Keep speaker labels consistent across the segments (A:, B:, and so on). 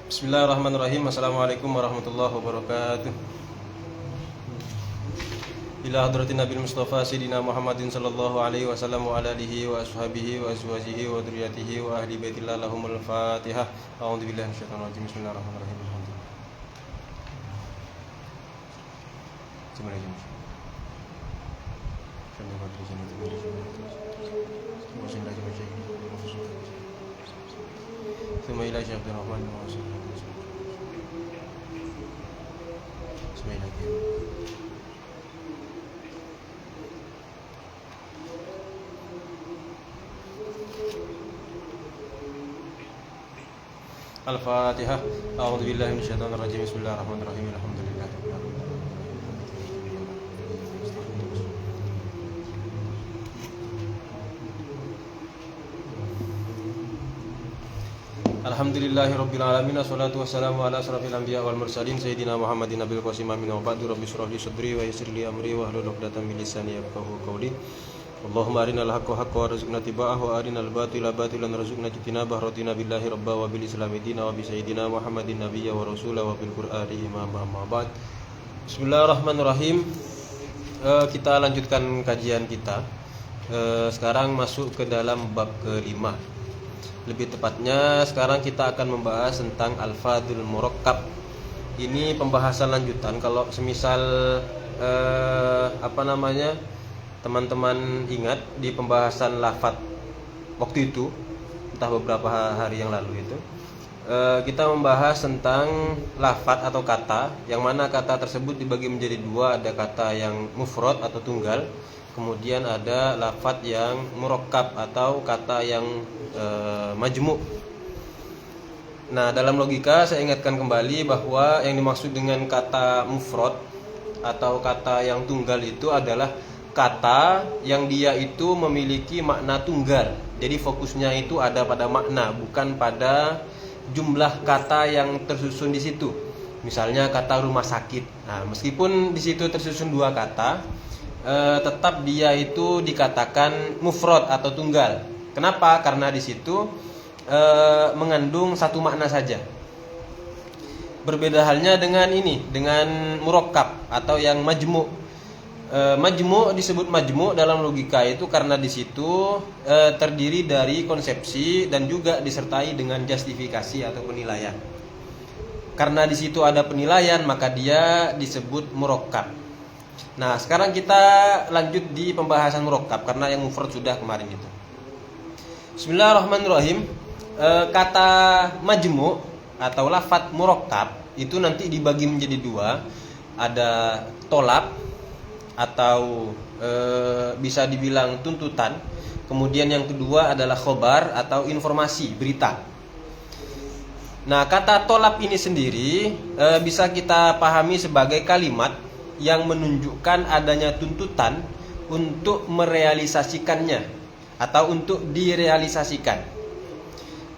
A: Bismillahirrahmanirrahim. Assalamualaikum warahmatullahi wabarakatuh. Ila hadratin Nabi Mustafa Sayyidina Muhammadin sallallahu alaihi wasallam wa ala alihi wa ashabihi wa azwajihi wa dzurriyyatihi wa ahli baitillah lahumul Fatihah. A'udzu billahi minasyaitonir rajim. Bismillahirrahmanirrahim. Al-Fatihah. A'udzu billahi minasyaitonir rajim. Bismillahirrahmanirrahim. Alhamdulillahirabbil alamin. Alhamdulillahirabbil alamin. Wassalatu wassalamu ala asrofil anbiya wal mursalin sayyidina Muhammadin nabil qasim amin wa ba'du. Rabbi shrah li sadri wa yassir li amri wa hlul 'uqdatam min lisani yafqahu qawli. Allahumma arinal haqqa haqqan warzuqna ittiba'ahu wa arinal batila batilan warzuqna ijtinabah. Radina billahi rabba wa bil islami dina wa bi sayyidina Muhammadin nabiyya wa rasula wa bil qur'ani imama ma ba'd. Bismillahirrahmanirrahim. Kita lanjutkan kajian kita. Sekarang masuk ke dalam bab kelima. Lebih tepatnya sekarang kita akan membahas tentang al-fadhul murakkab. Ini pembahasan lanjutan. Kalau semisal teman-teman ingat di pembahasan lafadz waktu itu, entah beberapa hari yang lalu itu, kita membahas tentang lafadz atau kata, yang mana kata tersebut dibagi menjadi dua. Ada kata yang mufrad atau tunggal, kemudian ada lafadz yang murakkab atau kata yang majmu'. Nah, dalam logika saya ingatkan kembali bahwa yang dimaksud dengan kata mufrad atau kata yang tunggal itu adalah kata yang dia itu memiliki makna tunggal. Jadi fokusnya itu ada pada makna, bukan pada jumlah kata yang tersusun di situ. Misalnya kata rumah sakit. Nah, meskipun di situ tersusun dua kata, tetap dia itu dikatakan mufrad atau tunggal. Kenapa? Karena di situ mengandung satu makna saja. Berbeda halnya dengan dengan murakkab atau yang majmu'. Majmu' disebut majmu' dalam logika itu karena di situ terdiri dari konsepsi dan juga disertai dengan justifikasi atau penilaian. Karena di situ ada penilaian, maka dia disebut murakkab. Nah, sekarang kita lanjut di pembahasan murakkab karena yang mufrad sudah kemarin itu. Bismillahirrahmanirrahim. Kata majmu' atau lafadz murakkab itu nanti dibagi menjadi dua. Ada tolab atau bisa dibilang tuntutan. Kemudian yang kedua adalah khobar atau informasi, berita. Nah, kata tolab ini sendiri bisa kita pahami sebagai kalimat yang menunjukkan adanya tuntutan untuk merealisasikannya atau untuk direalisasikan.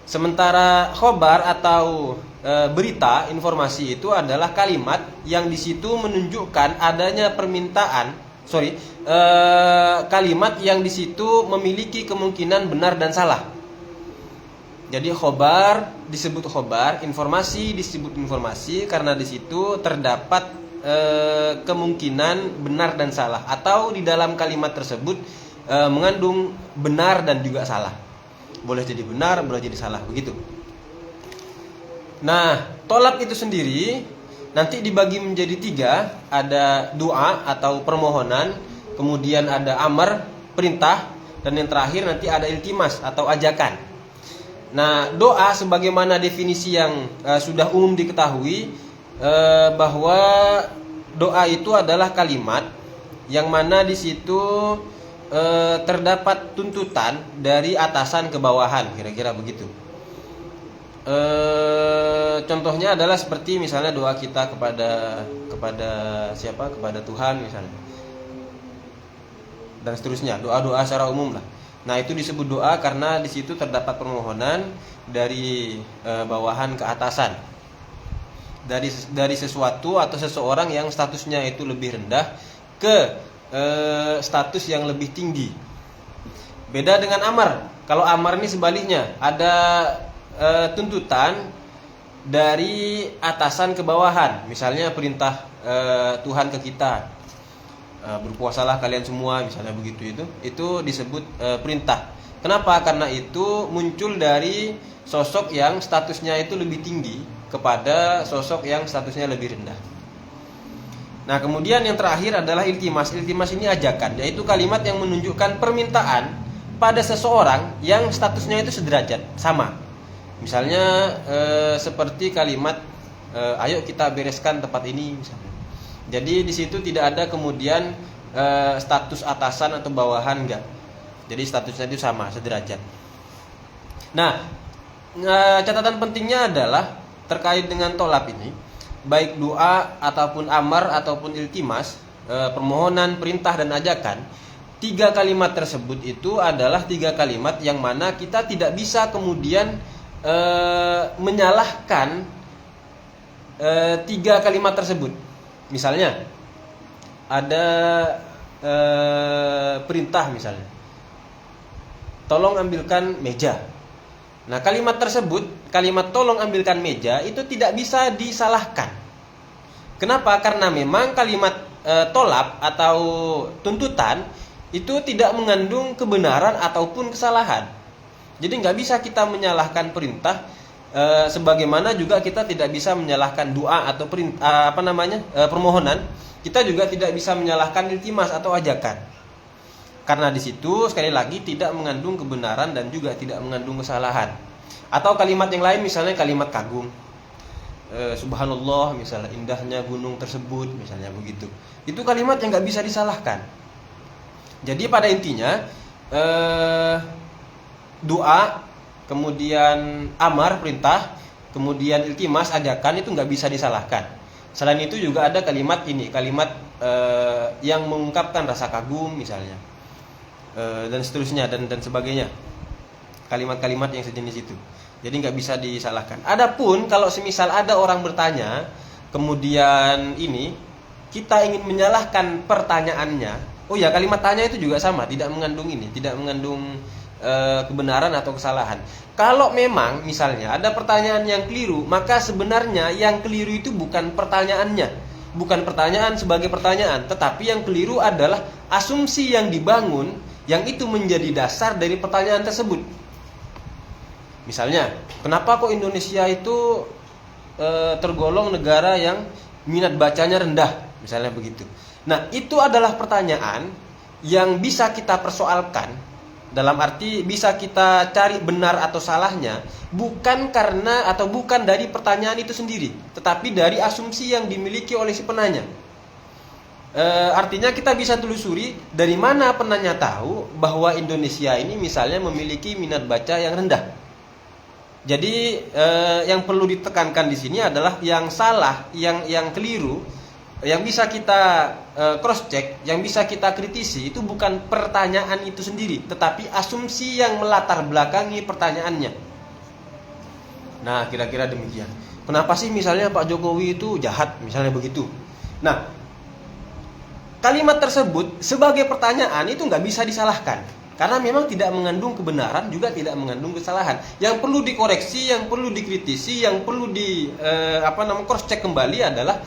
A: Sementara khobar atau berita, informasi itu adalah kalimat yang di situ menunjukkan adanya kalimat yang di situ memiliki kemungkinan benar dan salah. Jadi khobar disebut khobar, informasi disebut informasi karena di situ terdapat kemungkinan benar dan salah, atau di dalam kalimat tersebut mengandung benar dan juga salah. Boleh jadi benar, boleh jadi salah, begitu. Nah, tolab itu sendiri nanti dibagi menjadi tiga. Ada doa atau permohonan, kemudian ada amar, perintah, dan yang terakhir nanti ada iltimas atau ajakan. Nah, doa sebagaimana definisi yang sudah umum diketahui, bahwa doa itu adalah kalimat yang mana di situ terdapat tuntutan dari atasan ke bawahan, kira-kira begitu. Contohnya adalah seperti misalnya doa kita kepada siapa? Kepada Tuhan misalnya. Dan seterusnya, doa-doa secara umum lah. Nah, itu disebut doa karena di situ terdapat permohonan dari bawahan ke atasan. Dari sesuatu atau seseorang yang statusnya itu lebih rendah ke status yang lebih tinggi. Beda dengan amar. Kalau amar ini sebaliknya, ada tuntutan dari atasan ke bawahan. Misalnya perintah Tuhan ke kita, berpuasalah kalian semua, misalnya begitu, itu disebut perintah. Kenapa? Karena itu muncul dari sosok yang statusnya itu lebih tinggi kepada sosok yang statusnya lebih rendah. Nah, kemudian yang terakhir adalah iltimas. Iltimas ini ajakan, yaitu kalimat yang menunjukkan permintaan pada seseorang yang statusnya itu sederajat, sama. Misalnya seperti kalimat ayo kita bereskan tempat ini misalnya. Jadi di situ tidak ada kemudian status atasan atau bawahan, enggak. Jadi statusnya itu sama, sederajat. Nah, catatan pentingnya adalah terkait dengan tolab ini, baik doa ataupun amar ataupun iltimas, permohonan, perintah dan ajakan, 3 kalimat tersebut itu adalah 3 kalimat yang mana kita tidak bisa kemudian menyalahkan 3 kalimat tersebut. Misalnya ada perintah misalnya, tolong ambilkan meja. Nah, kalimat tersebut, kalimat tolong ambilkan meja itu tidak bisa disalahkan. Kenapa? Karena memang kalimat tolab atau tuntutan itu tidak mengandung kebenaran ataupun kesalahan. Jadi nggak bisa kita menyalahkan perintah, sebagaimana juga kita tidak bisa menyalahkan doa atau permohonan. Kita juga tidak bisa menyalahkan iltimas atau ajakan. Karena di situ sekali lagi tidak mengandung kebenaran dan juga tidak mengandung kesalahan. Atau kalimat yang lain misalnya kalimat kagum, subhanallah misalnya, indahnya gunung tersebut misalnya begitu. Itu kalimat yang nggak bisa disalahkan. Jadi pada intinya doa, kemudian amar perintah, kemudian iltimas ajakan itu nggak bisa disalahkan. Selain itu juga ada kalimat ini, kalimat yang mengungkapkan rasa kagum misalnya, dan seterusnya dan sebagainya, kalimat-kalimat yang sejenis itu. Jadi nggak bisa disalahkan. Adapun kalau semisal ada orang bertanya, kemudian ini kita ingin menyalahkan pertanyaannya, oh ya kalimat tanya itu juga sama, tidak mengandung ini, tidak mengandung kebenaran atau kesalahan. Kalau memang misalnya ada pertanyaan yang keliru, maka sebenarnya yang keliru itu bukan pertanyaannya, bukan pertanyaan sebagai pertanyaan, tetapi yang keliru adalah asumsi yang dibangun, yang itu menjadi dasar dari pertanyaan tersebut. Misalnya, kenapa kok Indonesia itu tergolong negara yang minat bacanya rendah, misalnya begitu. Nah, itu adalah pertanyaan yang bisa kita persoalkan, dalam arti bisa kita cari benar atau salahnya, bukan karena atau bukan dari pertanyaan itu sendiri, tetapi dari asumsi yang dimiliki oleh si penanya. Artinya kita bisa telusuri dari mana penanya tahu bahwa Indonesia ini misalnya memiliki minat baca yang rendah. Jadi yang perlu ditekankan di sini adalah yang salah, yang keliru, yang bisa kita cross check, yang bisa kita kritisi itu bukan pertanyaan itu sendiri, tetapi asumsi yang melatar belakangi pertanyaannya. Nah, kira-kira demikian. Kenapa sih misalnya Pak Jokowi itu jahat, misalnya begitu. Nah, kalimat tersebut sebagai pertanyaan itu nggak bisa disalahkan, karena memang tidak mengandung kebenaran juga tidak mengandung kesalahan. Yang perlu dikoreksi, yang perlu dikritisi, yang perlu cross check kembali adalah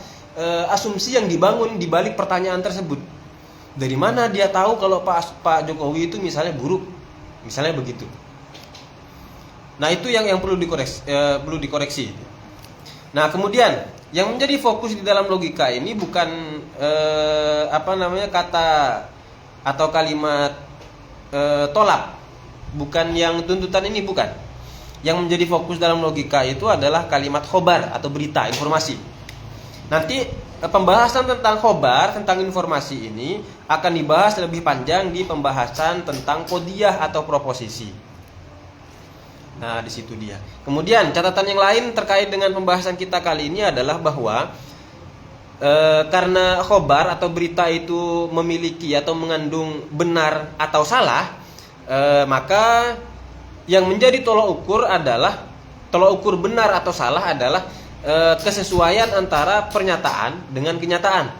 A: asumsi yang dibangun di balik pertanyaan tersebut. Dari mana dia tahu kalau Pak Jokowi itu misalnya buruk, misalnya begitu. Nah, itu yang perlu dikoreksi. Nah, kemudian yang menjadi fokus di dalam logika ini bukan kata atau kalimat tolak, bukan yang tuntutan ini, bukan. Yang menjadi fokus dalam logika itu adalah kalimat khobar atau berita, informasi. Nanti pembahasan tentang khobar, tentang informasi ini akan dibahas lebih panjang di pembahasan tentang qodiyah atau proposisi. Nah, di situ dia. Kemudian catatan yang lain terkait dengan pembahasan kita kali ini adalah bahwa karena khobar atau berita itu memiliki atau mengandung benar atau salah, maka yang menjadi tolok ukur benar atau salah adalah kesesuaian antara pernyataan dengan kenyataan.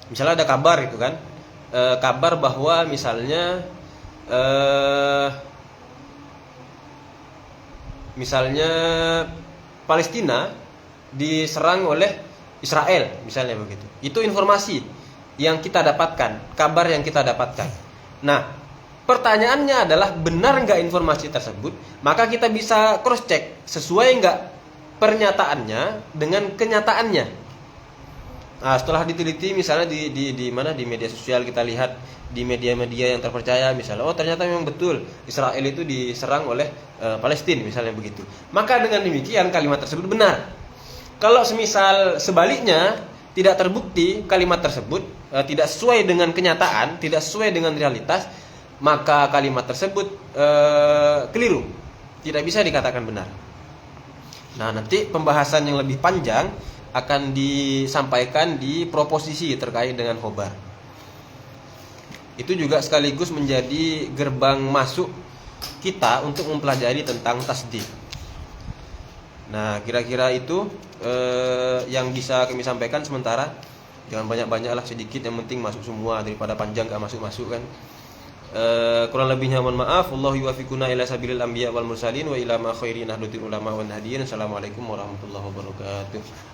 A: Misalnya ada kabar itu kan, kabar bahwa misalnya Palestina diserang oleh Israel, misalnya begitu. Itu informasi yang kita dapatkan, kabar yang kita dapatkan. Nah, pertanyaannya adalah benar nggak informasi tersebut? Maka kita bisa cross check sesuai nggak pernyataannya dengan kenyataannya. Nah, setelah diteliti misalnya di mana di media sosial, kita lihat di media-media yang terpercaya misalnya, oh ternyata memang betul Israel itu diserang oleh Palestina misalnya begitu. Maka dengan demikian kalimat tersebut benar. Kalau semisal sebaliknya tidak terbukti kalimat tersebut tidak sesuai dengan kenyataan, tidak sesuai dengan realitas, maka kalimat tersebut keliru, tidak bisa dikatakan benar. Nah, nanti pembahasan yang lebih panjang akan disampaikan di proposisi terkait dengan khobar. Itu juga sekaligus menjadi gerbang masuk kita untuk mempelajari tentang tasdid. Nah, kira-kira itu yang bisa kami sampaikan sementara. Jangan banyak-banyak lah, sedikit, yang penting masuk semua, daripada panjang gak masuk-masuk kan. Kurang lebihnya mohon maaf. Wallahu yuwaffiquna ila sabilil anbiya wal mursalin wa ila ma khairin nahdutil ulama wan hadiyin. Assalamualaikum warahmatullahi wabarakatuh.